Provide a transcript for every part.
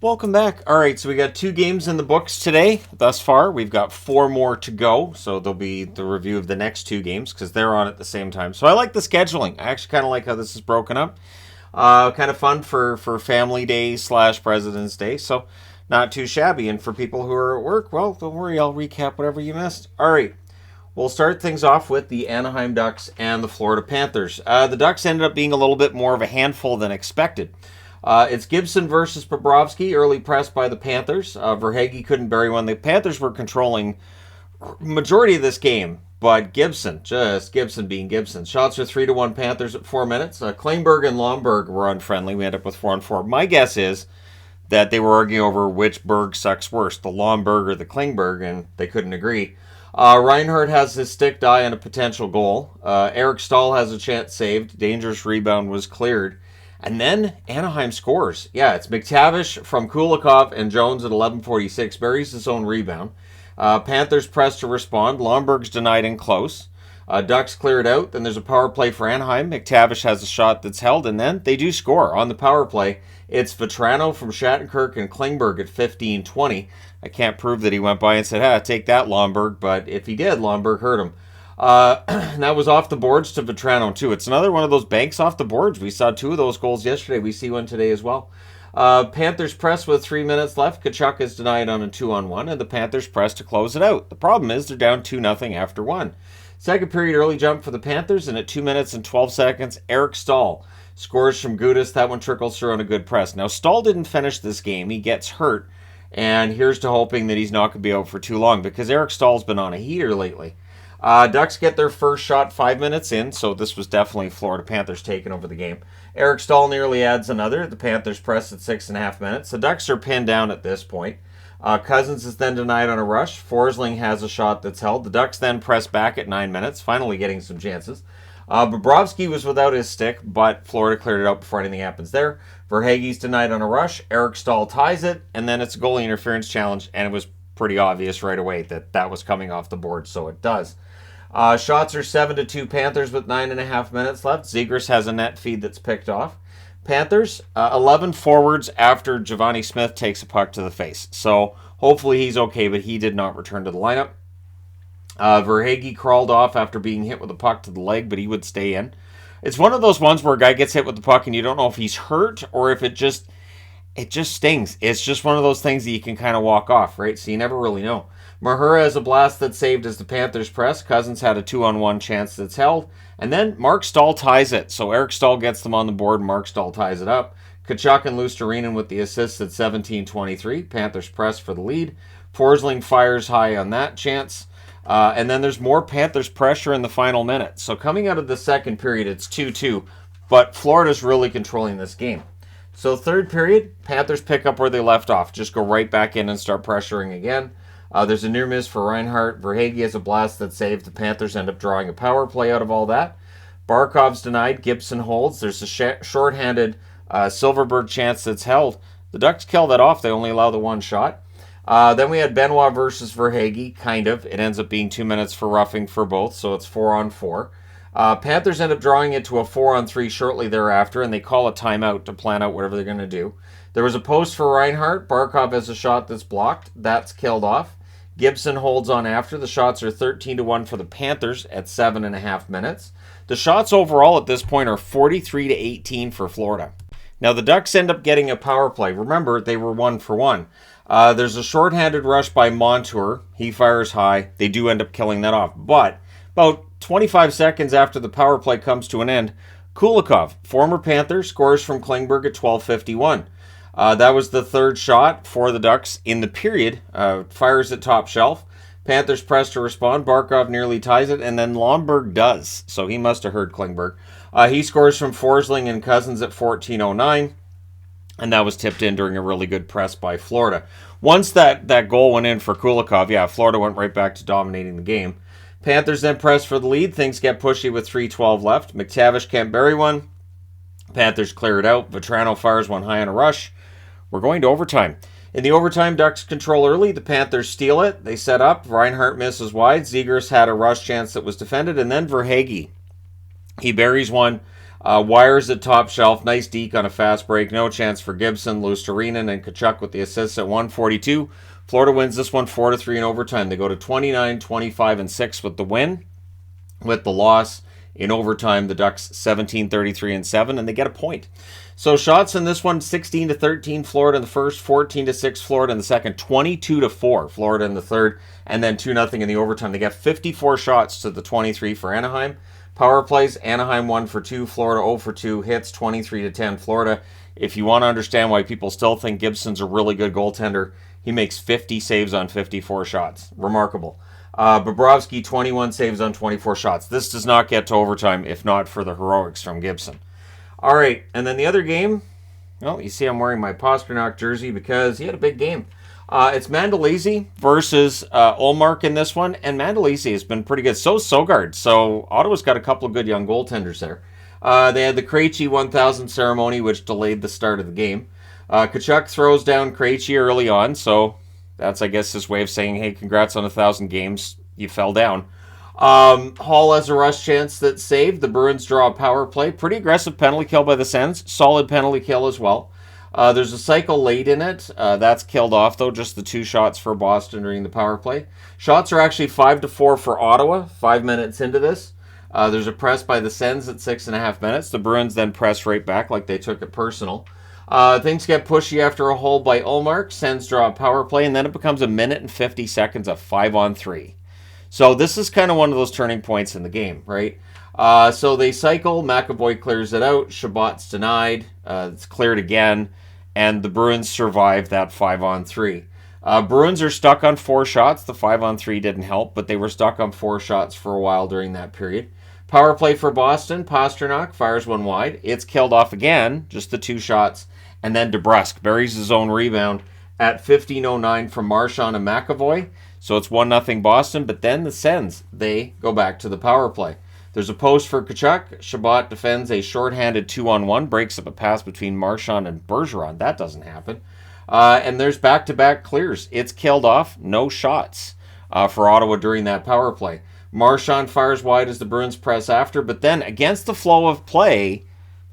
Welcome back. All right, so we got 2 games in the books today thus far. We've got 4 more to go, so there'll be the review of the next 2 games because they're on at the same time. So I like the scheduling. I actually kind of like how this is broken up. Kind of fun for Family Day / President's Day, so not too shabby. And for people who are at work, well, don't worry, I'll recap whatever you missed. All right, we'll start things off with the Anaheim Ducks and the Florida Panthers. The Ducks ended up being a little bit more of a handful than expected. It's Gibson versus Bobrovsky, early press by the Panthers. Verhaeghe couldn't bury one. The Panthers were controlling majority of this game, but Gibson being Gibson. Shots are 3-1 Panthers at 4 minutes. Klingberg and Lomberg were unfriendly. We end up with 4-4. My guess is that they were arguing over which Berg sucks worse, the Lomberg or the Klingberg, and they couldn't agree. Reinhart has his stick die on a potential goal. Eric Stahl has a chance saved. Dangerous rebound was cleared. And then Anaheim scores. Yeah, it's McTavish from Kulikov and Jones at 11:46. Buries his own rebound. Panthers press to respond. Lomberg's denied in close. Ducks clear it out. Then there's a power play for Anaheim. McTavish has a shot that's held, and then they do score on the power play. It's Vetrano from Shattenkirk and Klingberg at 15:20. I can't prove that he went by and said, take that, Lomberg. But if he did, Lomberg hurt him. And that was off the boards to Vetrano, too. It's another one of those banks off the boards. We saw 2 of those goals yesterday. We see one today as well. Panthers press with 3 minutes left. Tkachuk is denied on a 2-on-1, and the Panthers press to close it out. The problem is they're down 2-0 after 1. Second period early jump for the Panthers, and at 2 minutes and 12 seconds, Eric Stahl scores from Gudas. That one trickles through on a good press. Now, Stahl didn't finish this game. He gets hurt, and here's to hoping that he's not going to be out for too long because Eric Stahl's been on a heater lately. Ducks get their first shot 5 minutes in, so this was definitely Florida Panthers taking over the game. Eric Stahl nearly adds another. The Panthers press at 6.5 minutes. The Ducks are pinned down at this point. Cousins is then denied on a rush. Forsling has a shot that's held. The Ducks then press back at 9 minutes, finally getting some chances. Bobrovsky was without his stick, but Florida cleared it out before anything happens there. Verhaeghe's denied on a rush. Eric Stahl ties it, and then it's a goalie interference challenge, and it was pretty obvious right away that was coming off the board, so it does. Shots are 7-2 Panthers with 9.5 minutes left. Zegras has a net feed that's picked off. Panthers, 11 forwards after Giovanni Smith takes a puck to the face. So hopefully he's okay, but he did not return to the lineup. Verhaeghe crawled off after being hit with a puck to the leg, but he would stay in. It's one of those ones where a guy gets hit with the puck and you don't know if he's hurt or if it just stings. It's just one of those things that you can kind of walk off, right? So you never really know. Mahura has a blast that's saved as the Panthers press. Cousins had a 2-on-1 chance that's held. And then Mark Stahl ties it. So Eric Stahl gets them on the board. Mark Stahl ties it up. Tkachuk and Luostarinen with the assists at 17:23. Panthers press for the lead. Forsling fires high on that chance. And then there's more Panthers pressure in the final minute. So coming out of the second period, it's 2-2. But Florida's really controlling this game. So third period, Panthers pick up where they left off. Just go right back in and start pressuring again. There's a near miss for Reinhart. Verhaeghe has a blast that saved. The Panthers end up drawing a power play out of all that. Barkov's denied. Gibson holds. There's a shorthanded Silverberg chance that's held. The Ducks kill that off. They only allow the one shot. Then we had Benoit versus Verhaeghe, kind of. It ends up being 2 minutes for roughing for both, so it's 4-on-4. Panthers end up drawing it to a 4-on-3 shortly thereafter, and they call a timeout to plan out whatever they're going to do. There was a post for Reinhart. Barkov has a shot that's blocked. That's killed off. Gibson holds on after. The shots are 13-1 for the Panthers at 7.5 minutes. The shots overall at this point are 43-18 for Florida. Now the Ducks end up getting a power play. Remember, they were 1-for-1. There's a shorthanded rush by Montour. He fires high. They do end up killing that off. But about 25 seconds after the power play comes to an end, Kulikov, former Panther, scores from Klingberg at 12:51. That was the third shot for the Ducks in the period. Fires at top shelf. Panthers press to respond. Barkov nearly ties it, and then Lomberg does. So he must have heard Klingberg. He scores from Forsling and Cousins at 14:09. And that was tipped in during a really good press by Florida. Once that goal went in for Kulikov, Florida went right back to dominating the game. Panthers then press for the lead. Things get pushy with 3:12 left. McTavish can't bury one. Panthers clear it out. Vetrano fires one high on a rush. We're going to overtime. In the overtime, Ducks control early. The Panthers steal it. They set up. Reinhart misses wide. Zegras had a rush chance that was defended. And then Verhaeghe. He buries one Wires at top shelf. Nice deke on a fast break. No chance for Gibson. Lusterinen and Tkachuk with the assists at 142. Florida wins this one 4-3 in overtime. They go to 29, 25, and 6 with the win. With the loss in overtime, the Ducks 17, 33, and 7, and they get a point. So shots in this one, 16-13 Florida in the first, 14-6 Florida in the second, 22-4 Florida in the third, and then 2-0 in the overtime. They got 54 shots to the 23 for Anaheim. Power plays, Anaheim 1-for-2, Florida 0-for-2, hits 23-10 Florida. If you want to understand why people still think Gibson's a really good goaltender, he makes 50 saves on 54 shots. Remarkable. Bobrovsky, 21 saves on 24 shots. This does not get to overtime if not for the heroics from Gibson. All right, and then the other game, well, you see I'm wearing my Pastrnak jersey because he had a big game. It's Mandolese versus Ullmark in this one, and Mandolese has been pretty good. So is Sogard. So Ottawa's got a couple of good young goaltenders there. They had the Krejci 1000 ceremony, which delayed the start of the game. Tkachuk throws down Krejci early on, so that's, I guess, his way of saying, hey, congrats on 1,000 games. You fell down. Hall has a rush chance that's saved. The Bruins draw a power play. Pretty aggressive penalty kill by the Sens. Solid penalty kill as well. There's a cycle late in it. That's killed off, though. Just the 2 shots for Boston during the power play. Shots are actually 5-4 for Ottawa, 5 minutes into this. There's a press by the Sens at 6.5 minutes. The Bruins then press right back like they took it personal. Things get pushy after a hole by Ullmark. Sens draw a power play, and then it becomes 1 minute and 50 seconds of 5-on-3. So this is kind of one of those turning points in the game, right? So they cycle. McAvoy clears it out. Chabot's denied. It's cleared again. And the Bruins survive that 5-on-3. Bruins are stuck on 4 shots. The 5-on-3 didn't help, but they were stuck on 4 shots for a while during that period. Power play for Boston. Pastrnak fires one wide. It's killed off again, just the 2 shots. And then DeBrusk buries his own rebound at 15:09 from Marchand and McAvoy. So it's 1-0 Boston, but then the Sens, they go back to the power play. There's a post for Tkachuk. Chabot defends a shorthanded 2-on-1, breaks up a pass between Marchand and Bergeron. That doesn't happen. And there's back-to-back clears. It's killed off. No shots for Ottawa during that power play. Marchand fires wide as the Bruins press after, but then against the flow of play,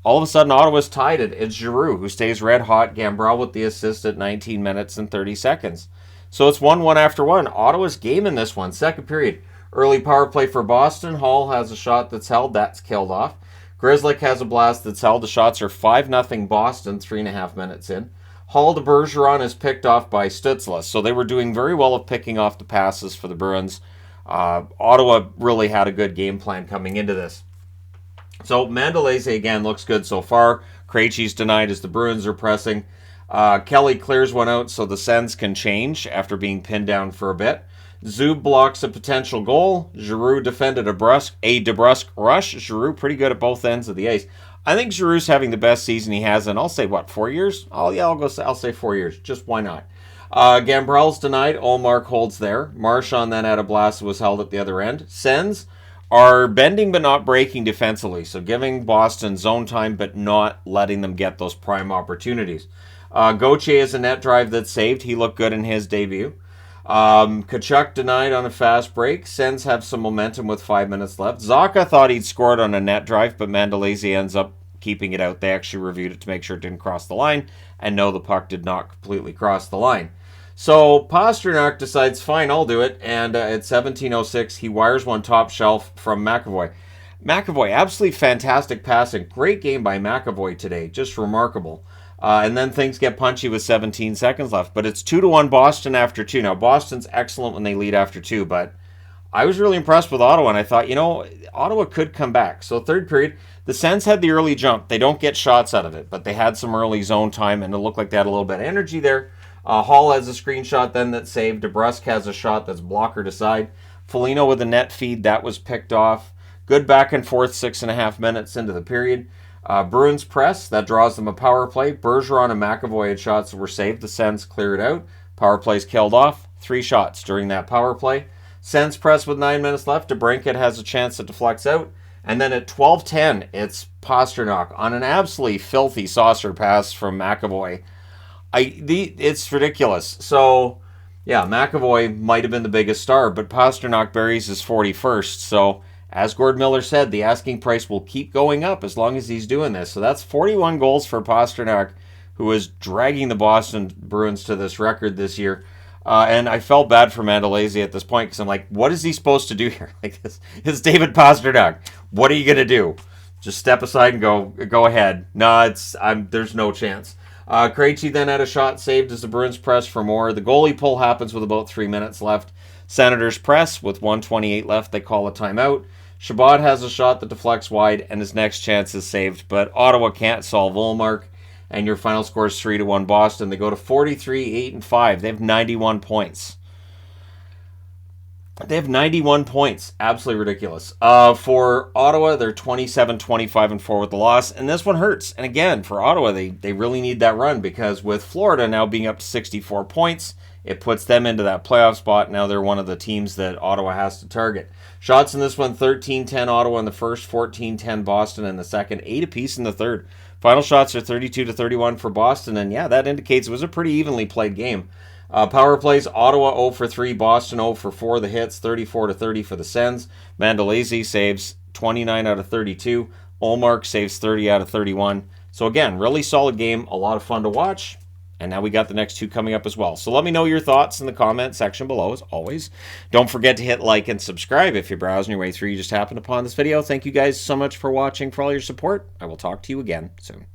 all of a sudden Ottawa's tied it. It's Giroux who stays red hot. Gambrell with the assist at 19 minutes and 30 seconds. So it's 1-1 after 1. Ottawa's game in this one. Second period. Early power play for Boston. Hall has a shot that's held. That's killed off. Grzelcyk has a blast that's held. The shots are 5-0 Boston, 3.5 minutes in. Hall to Bergeron is picked off by Stützle. So they were doing very well of picking off the passes for the Bruins. Ottawa really had a good game plan coming into this. So Mandolese again looks good so far. Krejci's denied as the Bruins are pressing. Kelly clears one out so the Sens can change after being pinned down for a bit. Zub blocks a potential goal. Giroux defended a DeBrusk rush. Giroux pretty good at both ends of the ice. I think Giroux's having the best season he has in, I'll say, 4 years? I'll say 4 years. Just why not? Gambrell's denied. Ullmark holds there. Marchand then had a blast that was held at the other end. Sens are bending but not breaking defensively, so giving Boston zone time but not letting them get those prime opportunities. Gauthier is a net drive that's saved. He looked good in his debut. Tkachuk denied on a fast break. Sens have some momentum with 5 minutes left. Zacha thought he'd scored on a net drive, but Mandolese ends up keeping it out. They actually reviewed it to make sure it didn't cross the line, and no, the puck did not completely cross the line. So Pastrnak decides, fine, I'll do it, and at 17:06, he wires one top shelf from McAvoy. McAvoy, absolutely fantastic passing. Great game by McAvoy today, just remarkable. And then things get punchy with 17 seconds left, but it's 2-1 Boston after 2. Now, Boston's excellent when they lead after 2, but I was really impressed with Ottawa, and I thought, Ottawa could come back. So third period, the Sens had the early jump. They don't get shots out of it, but they had some early zone time, and it looked like they had a little bit of energy there. Hall has a screenshot then that's saved. DeBrusk has a shot that's blockered aside. Foligno with a net feed, that was picked off. Good back and forth, 6.5 minutes into the period. Bruins press, that draws them a power play. Bergeron and McAvoy had shots that were saved. The Sens cleared out. Power plays killed off. 3 shots during that power play. Sens press with 9 minutes left. DeBrincat has a chance that deflects out. And then at 12:10, it's Pastrnak on an absolutely filthy saucer pass from McAvoy. It's ridiculous. So, yeah, McAvoy might have been the biggest star, but Pastrnak buries his 41st. So, as Gord Miller said, the asking price will keep going up as long as he's doing this. So that's 41 goals for Pastrnak, who is dragging the Boston Bruins to this record this year. And I felt bad for Mandolese at this point because I'm like, what is he supposed to do here? Like, this is David Pastrnak. What are you gonna do? Just step aside and go ahead. No, there's no chance. Krejci then had a shot saved as the Bruins press for more. The goalie pull happens with about 3 minutes left. Senators press with 1:28 left. They call a timeout. Chabot has a shot that deflects wide, and his next chance is saved. But Ottawa can't solve Ullmark, and your final score is 3-1 Boston. They go to 43-8-5. They have 91 points. They have 91 points. Absolutely ridiculous. For Ottawa, they're 27-25-4 with the loss, and this one hurts. And again, for Ottawa, they really need that run because with Florida now being up to 64 points, it puts them into that playoff spot. Now they're one of the teams that Ottawa has to target. Shots in this one, 13-10 Ottawa in the first, 14-10 Boston in the second, 8 apiece in the third. Final shots are 32-31 for Boston, and yeah, that indicates it was a pretty evenly played game. Power plays, Ottawa 0 for 3, Boston 0 for 4. The hits, 34-30 for the Sens. Mandolese saves 29 out of 32. Ullmark saves 30 out of 31. So again, really solid game, a lot of fun to watch. And now we got the next two coming up as well. So let me know your thoughts in the comment section below, as always. Don't forget to hit like and subscribe if you're browsing your way through. You just happened upon this video. Thank you guys so much for watching, for all your support. I will talk to you again soon.